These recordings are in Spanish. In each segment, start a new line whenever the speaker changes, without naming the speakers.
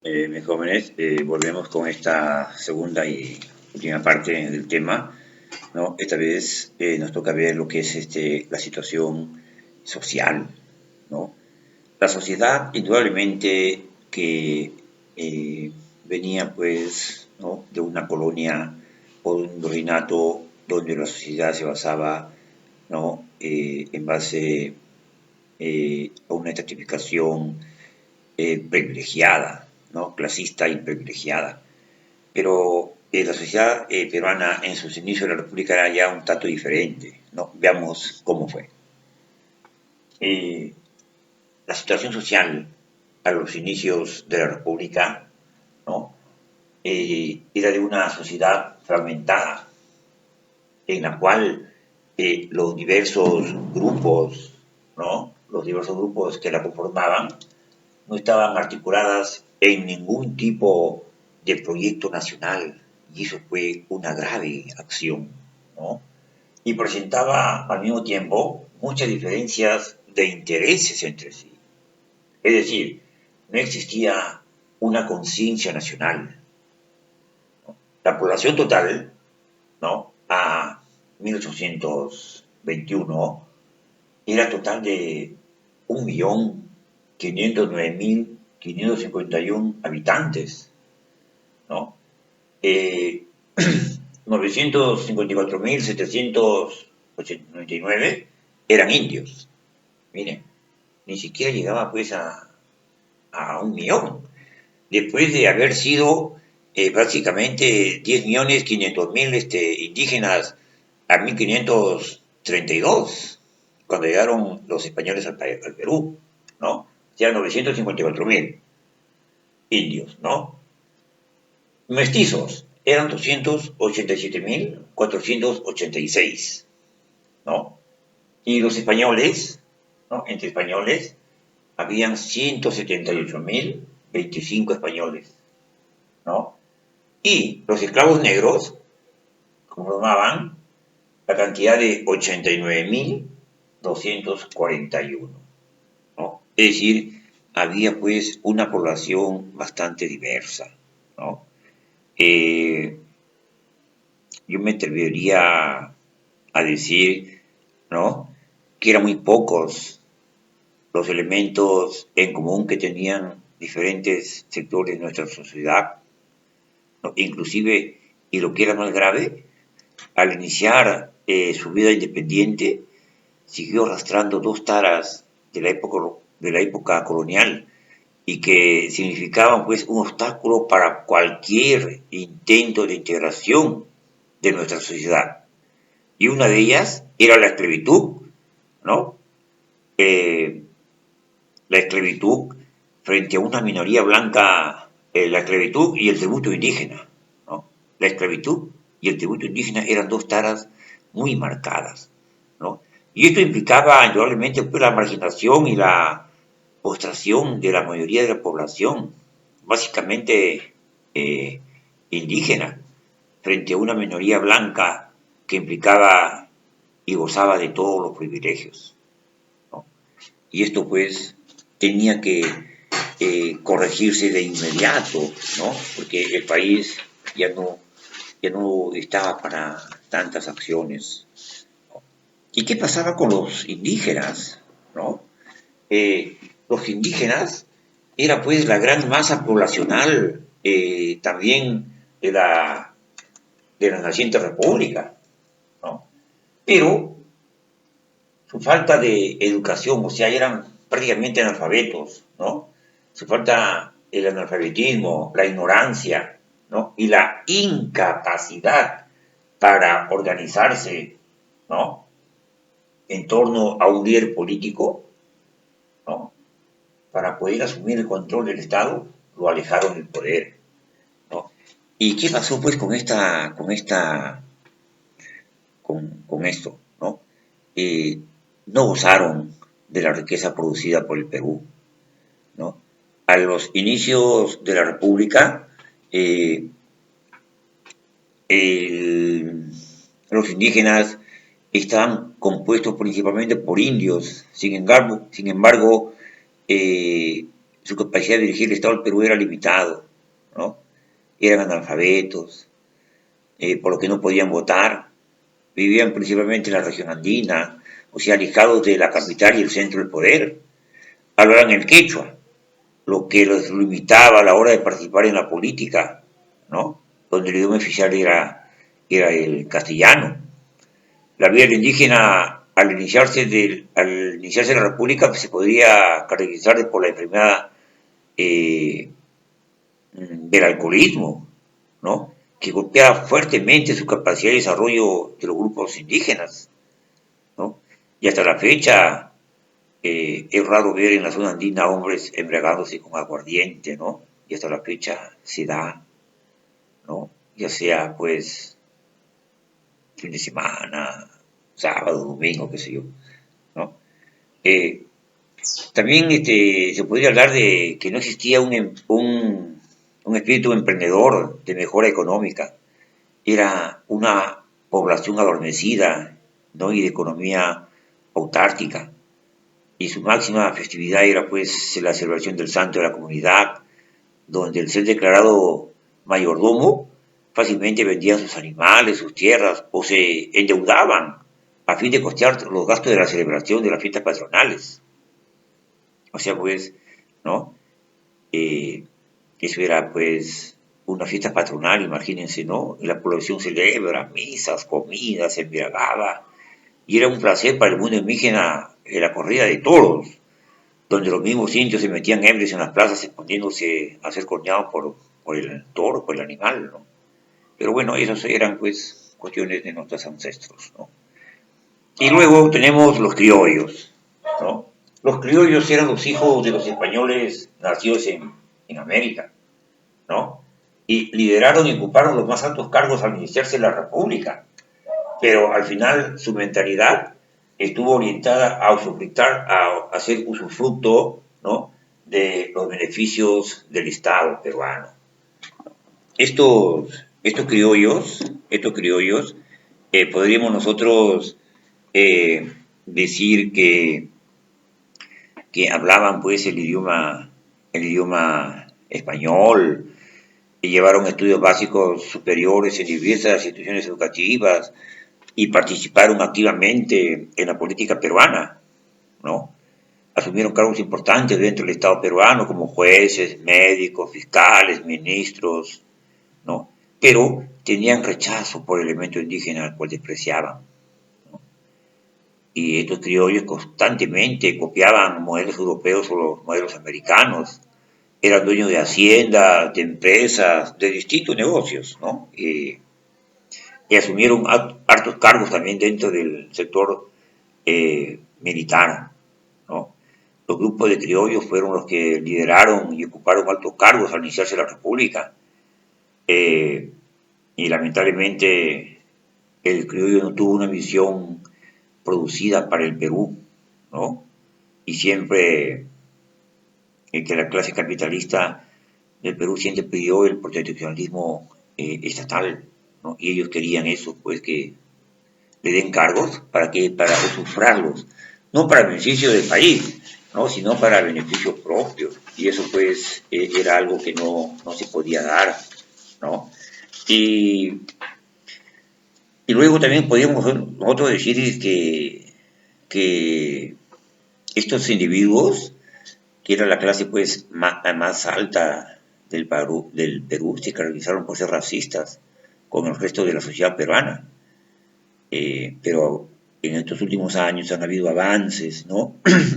Mis jóvenes, volvemos con esta segunda y última parte del tema, ¿no? Esta vez nos toca ver lo que es la situación social, ¿no? La sociedad, indudablemente, que venía, pues, ¿no?, de una colonia o de un virreinato donde la sociedad se basaba, ¿no?, en base a una estratificación privilegiada, ¿no?, clasista y privilegiada. Pero la sociedad peruana en sus inicios de la República era ya un tanto diferente, ¿no? Veamos cómo fue. Eh, la situación social a los inicios de la República, ¿no?, era de una sociedad fragmentada, en la cual los diversos grupos, ¿no?, los diversos grupos que la conformaban, no estaban articuladas en ningún tipo de proyecto nacional, y eso fue una grave acción, ¿no? Y presentaba al mismo tiempo muchas diferencias de intereses entre sí. Es decir, no existía una conciencia nacional, ¿no? La población total, ¿no?, a 1821 era total de 1.509.551 habitantes, ¿no? 954.799 eran indios. Miren, ni siquiera llegaba pues a 1 millón. Después de haber sido básicamente 10.500.000 indígenas a 1532, cuando llegaron los españoles al Perú, ¿no? Ya 954.000 indios, ¿no? Mestizos eran 287.486, ¿no? Y los españoles, ¿no?, entre españoles, habían 178.025 españoles, ¿no? Y los esclavos negros conformaban la cantidad de 89.241, ¿no? Es decir, había pues una población bastante diversa, ¿no? Yo me atrevería a decir, ¿no?, que eran muy pocos los elementos en común que tenían diferentes sectores de nuestra sociedad, ¿no? Inclusive, y lo que era más grave, al iniciar su vida independiente, siguió arrastrando dos taras de la época colonial y que significaban pues un obstáculo para cualquier intento de integración de nuestra sociedad. Y una de ellas era la esclavitud, ¿no? La esclavitud frente a una minoría blanca, la esclavitud y el tributo indígena, ¿no? La esclavitud y el tributo indígena eran dos taras muy marcadas, ¿no? Y esto implicaba indudablemente pues, la marginación y la postración de la mayoría de la población, básicamente indígena, frente a una minoría blanca que implicaba y gozaba de todos los privilegios, ¿no? Y esto pues tenía que corregirse de inmediato, ¿no? Porque el país ya no estaba para tantas acciones, ¿no? ¿Y qué pasaba con los indígenas, ¿no? Los indígenas era pues la gran masa poblacional también de la naciente república, ¿no? Pero su falta de educación, o sea, eran prácticamente analfabetos, ¿no? Su falta, el analfabetismo, la ignorancia, ¿no?, y la incapacidad para organizarse, ¿no?, en torno a un líder político, ¿no?, para poder asumir el control del Estado, lo alejaron del poder, ¿no? ¿Y qué pasó pues con esto, ¿no? No gozaron de la riqueza producida por el Perú, ¿no? A los inicios de la República, los indígenas estaban compuestos principalmente por indios, sin embargo su capacidad de dirigir el Estado del Perú era limitado, ¿no? Eran analfabetos, por lo que no podían votar, vivían principalmente en la región andina, o sea, alejados de la capital y el centro del poder. Hablaban el quechua, lo que los limitaba a la hora de participar en la política, ¿no? Donde el idioma oficial era el castellano. La vida del indígena, al iniciarse la república, pues, se podría caracterizar por la enfermedad eh, del alcoholismo, ¿no? Que golpea fuertemente su capacidad de desarrollo de los grupos indígenas, ¿no? Y hasta la fecha es raro ver en la zona andina hombres embriagándose con aguardiente, ¿no? Y hasta la fecha se da, ¿no? Ya sea, pues, fin de semana, sábado, domingo, qué sé yo, ¿no? Eh, También se podría hablar de que no existía un espíritu emprendedor de mejora económica. Era una población adormecida, ¿no? Y de economía autárquica. Y su máxima festividad era pues la celebración del santo de la comunidad, donde el ser declarado mayordomo fácilmente vendía sus animales, sus tierras, o se endeudaban a fin de costear los gastos de la celebración de las fiestas patronales. O sea, pues, ¿no? Eh, Eso era, pues, una fiesta patronal, imagínense, ¿no? Y la población celebra misas, comidas, se embriagaba. Y era un placer para el mundo indígena la corrida de toros, donde los mismos indios se metían ebrios en las plazas escondiéndose a ser corneados por el toro, por el animal, ¿no? Pero bueno, esas eran, pues, cuestiones de nuestros ancestros, ¿no? Y luego tenemos los criollos, ¿no? Los criollos eran los hijos de los españoles nacidos en América, ¿no? Y lideraron y ocuparon los más altos cargos al iniciarse la República. Pero al final su mentalidad estuvo orientada a usufructar, a hacer usufructo, ¿no? De los beneficios del Estado peruano. Estos criollos podríamos nosotros decir que hablaban pues el idioma español, y llevaron estudios básicos superiores en diversas instituciones educativas y participaron activamente en la política peruana, ¿no? Asumieron cargos importantes dentro del Estado peruano como jueces, médicos, fiscales, ministros, ¿no? Pero tenían rechazo por el elemento indígena al cual despreciaban, ¿no? Y estos criollos constantemente copiaban modelos europeos o los modelos americanos, eran dueños de haciendas, de empresas, de distintos negocios, ¿no? Y asumieron hartos cargos también dentro del sector militar, ¿no? Los grupos de criollos fueron los que lideraron y ocuparon altos cargos al iniciarse la República. Eh, y lamentablemente el criollo no tuvo una visión producida para el Perú, ¿no? Y siempre que la clase capitalista del Perú siempre pidió el proteccionalismo estatal, ¿no? Y ellos querían eso, pues que le den cargos para que para usufructuarlos, no para beneficio del país, ¿no? Sino para beneficio propio. Y eso pues era algo que no se podía dar, ¿no? Y, y luego también podríamos nosotros decir que estos individuos, que era la clase pues más alta del Perú, se caracterizaron por ser racistas con el resto de la sociedad peruana. Pero en estos últimos años han habido avances, ¿no?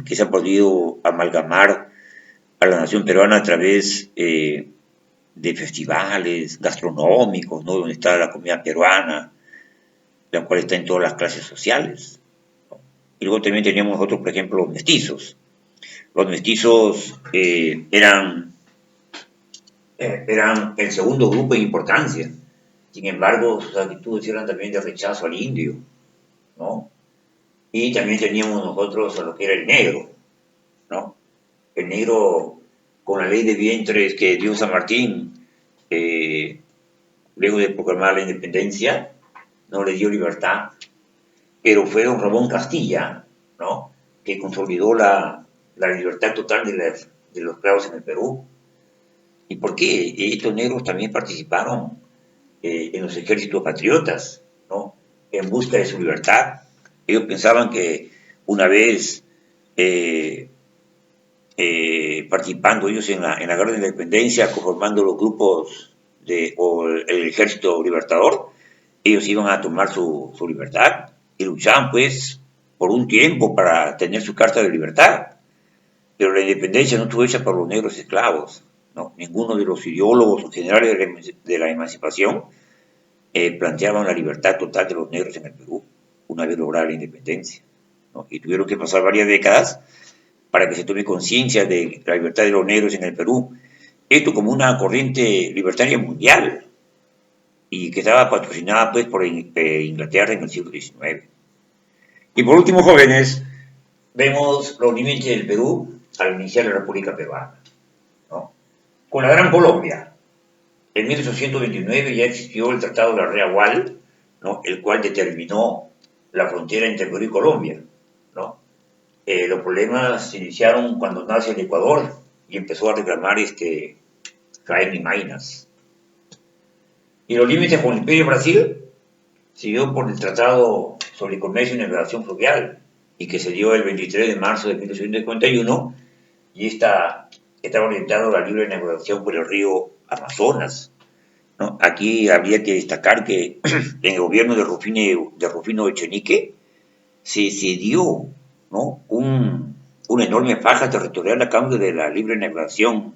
Que se han podido amalgamar a la nación peruana a través de festivales gastronómicos, ¿no? Donde está la comida peruana, la cual está en todas las clases sociales, ¿no? Y luego también teníamos nosotros, por ejemplo, los mestizos. Los mestizos eran el segundo grupo en importancia. Sin embargo, sus actitudes eran también de rechazo al indio, ¿no? Y también teníamos nosotros a lo que era el negro, ¿no? El negro, con la ley de vientres que dio San Martín, luego de proclamar la independencia, no le dio libertad, pero fue don Ramón Castilla, ¿no? Que consolidó la libertad total de de los esclavos en el Perú. ¿Y por qué? Estos negros también participaron en los ejércitos patriotas, ¿no? En busca de su libertad. Ellos pensaban que una vez participando ellos en la guerra de la independencia, conformando los grupos o el ejército libertador, ellos iban a tomar su libertad y luchaban pues por un tiempo para tener su carta de libertad. Pero la independencia no estuvo hecha por los negros esclavos, ¿no? Ninguno de los ideólogos o generales de la emancipación planteaban la libertad total de los negros en el Perú, una vez lograda la independencia, ¿no? Y tuvieron que pasar varias décadas para que se tome conciencia de la libertad de los negros en el Perú. Esto como una corriente libertaria mundial y que estaba patrocinada pues por Inglaterra en el siglo XIX. Y por último, jóvenes, vemos los límites del Perú al iniciar la República Peruana, ¿no? Con la Gran Colombia. En 1829 ya existió el Tratado de la Reagual, ¿no? El cual determinó la frontera entre Perú y Colombia, ¿no? Los problemas se iniciaron cuando nace el Ecuador y empezó a reclamar Jaime Maynas. Y los límites con el Imperio de Brasil siguió por el Tratado sobre Comercio y Navegación Fluvial, y que se dio el 23 de marzo de 1851, y estaba orientado a la libre navegación por el río Amazonas, ¿no? Aquí habría que destacar que en el gobierno de Rufino Echenique se dio, ¿no? una enorme faja territorial a cambio de la libre navegación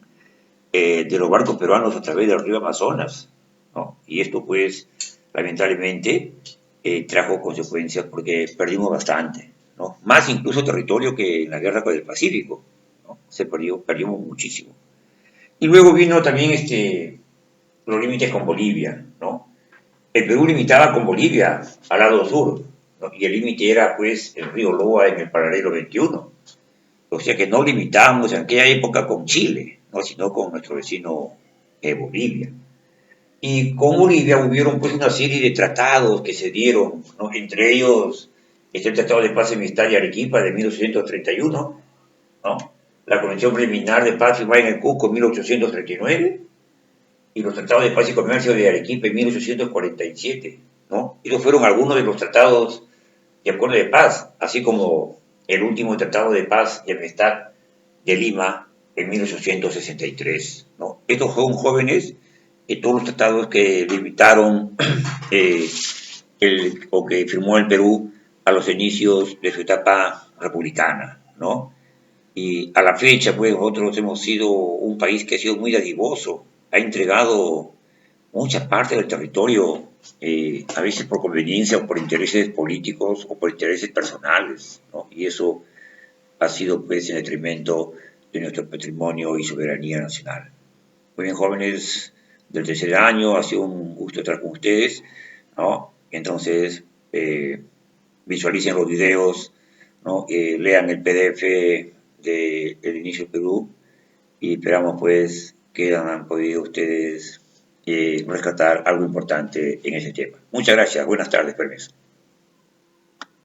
de los barcos peruanos a través del río Amazonas, ¿no? Y esto pues lamentablemente trajo consecuencias porque perdimos bastante, ¿no? Más incluso territorio que en la guerra con el Pacífico, ¿no? Perdimos muchísimo. Y luego vino también los límites con Bolivia, ¿no? El Perú limitaba con Bolivia al lado sur, ¿no? Y el límite era pues el río Loa en el paralelo 21. O sea que no limitábamos en aquella época con Chile, ¿no? Sino con nuestro vecino Bolivia. Y con Bolivia hubieron pues una serie de tratados que se dieron, ¿no? Entre ellos el Tratado de Paz y Amistad de Arequipa de 1831, ¿no? La Convención Preliminar de Paz y Firmada en el Cusco en 1839 y los Tratados de Paz y Comercio de Arequipa en 1847, ¿no? Esos fueron algunos de los tratados de acuerdo de paz, así como el último Tratado de Paz y Amistad de Lima en 1863, ¿no? Estos son jóvenes todos los tratados que limitaron o que firmó el Perú a los inicios de su etapa republicana, ¿no? Y a la fecha, pues, nosotros hemos sido un país que ha sido muy dadivoso, ha entregado mucha parte del territorio, a veces por conveniencia o por intereses políticos o por intereses personales, ¿no? Y eso ha sido, pues, en detrimento de nuestro patrimonio y soberanía nacional. Muy bien, jóvenes del tercer año, ha sido un gusto estar con ustedes, ¿no? Entonces, visualicen los videos, ¿no? Lean el PDF del inicio del Perú y esperamos pues que han podido ustedes rescatar algo importante en ese tema. Muchas gracias, buenas tardes, permiso.